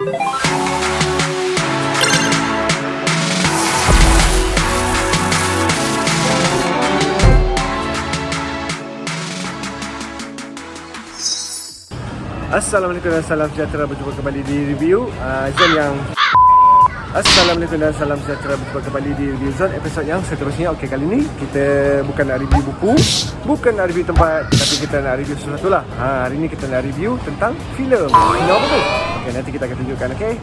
Assalamualaikum dan salam sejahtera, berjumpa kembali di review Zone yang Assalamualaikum dan salam sejahtera, berjumpa kembali di review Zone episod yang seterusnya. Okey, kali ni kita bukan nak review buku, bukan nak review tempat, tapi kita nak review sesuatu lah. Hari ni kita nak review tentang filem. Filem apa tu? Okey, nanti kita akan tunjukkan, okey?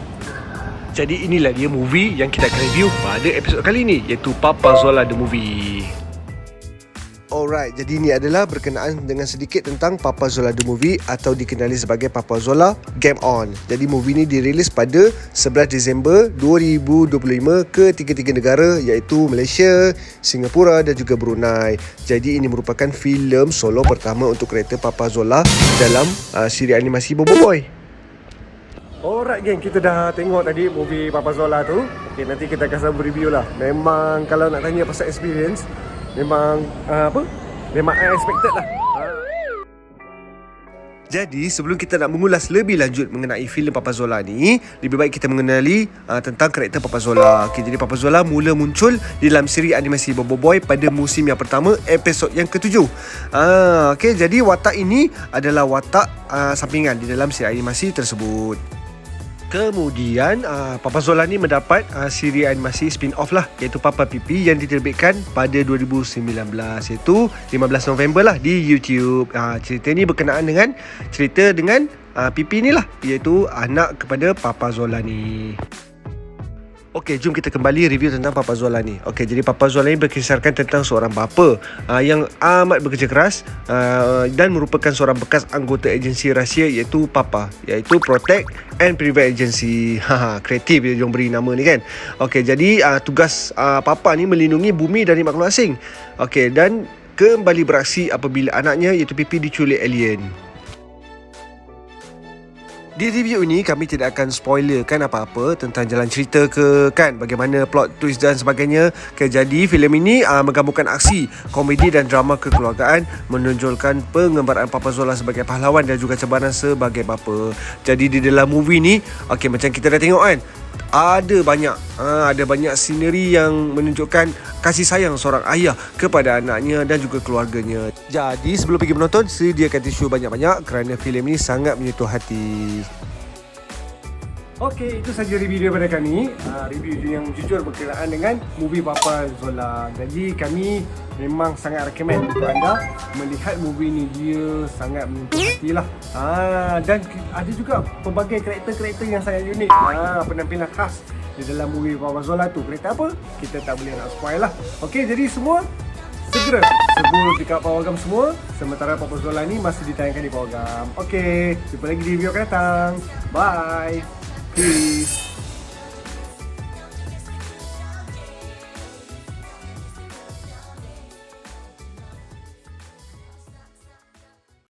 Jadi inilah dia movie yang kita akan review pada episod kali ni, iaitu Papazola The Movie. Alright, jadi ini adalah berkenaan dengan sedikit tentang Papazola The Movie atau dikenali sebagai Papazola Game On. Jadi movie ni dirilis pada 11 Disember 2025 ke 33 negara, iaitu Malaysia, Singapura dan juga Brunei. Jadi ini merupakan filem solo pertama untuk karakter Papazola dalam siri animasi Bobo Boy. Alright geng, kita dah tengok tadi movie Papazola tu. Okay, nanti kita akan sambung review lah. Memang kalau nak tanya pasal experience, memang memang unexpected lah. Jadi sebelum kita nak mengulas lebih lanjut mengenai filem Papazola ni, lebih baik kita mengenali tentang karakter Papazola. Okay, jadi Papazola mula muncul di dalam siri animasi Bobo Boy pada musim yang pertama, episod yang ke-7. Okay, jadi watak ini adalah watak sampingan di dalam siri animasi tersebut. Kemudian Papazola ni mendapat siri animasi spin-off lah, iaitu Papa Pipi yang diterbitkan pada 2019, iaitu 15 November lah di YouTube. Cerita ni berkenaan dengan cerita dengan Pipi ni lah, iaitu anak kepada Papazola ni. Okey, jom kita kembali review tentang Papazola ni. Okey, jadi Papazola ni berkisarkan tentang seorang bapa yang amat bekerja keras dan merupakan seorang bekas anggota agensi rahsia, iaitu Papa, iaitu Protect and Prevent Agency. Kreatif dia diorang beri nama ni kan. Okey, jadi tugas Papa ni melindungi bumi dari makhluk asing. Okey, dan kembali beraksi apabila anaknya, iaitu Pipi, diculik alien. Di review ini kami tidak akan spoilerkan apa-apa tentang jalan cerita ke kan, bagaimana plot twist dan sebagainya. Jadi filem ini menggabungkan aksi, komedi dan drama kekeluargaan, menonjolkan pengembaraan Papazola sebagai pahlawan dan juga cabaran sebagai bapa. Jadi di dalam movie ni, okey, macam kita dah tengok kan, ada banyak scenery yang menunjukkan kasih sayang seorang ayah kepada anaknya dan juga keluarganya. Jadi sebelum pergi menonton, sediakan tisu banyak-banyak kerana filem ini sangat menyentuh hati. Okey, itu saja review daripada kami. Review yang jujur berkenaan dengan movie Papazola. Jadi kami memang sangat recommend untuk anda melihat movie ni. Dia sangat menyentuh hati lah. Dan ada juga pelbagai karakter-karakter yang sangat unik. Penampilan khas di dalam movie Papazola tu. Karakter apa? Kita tak boleh nak spoil lah. Okey, jadi semua segera sebut dekat Pawagam semua. Sementara Papazola ni masih ditayangkan di Pawagam. Okey, jumpa lagi di video akan datang. Bye. Peace.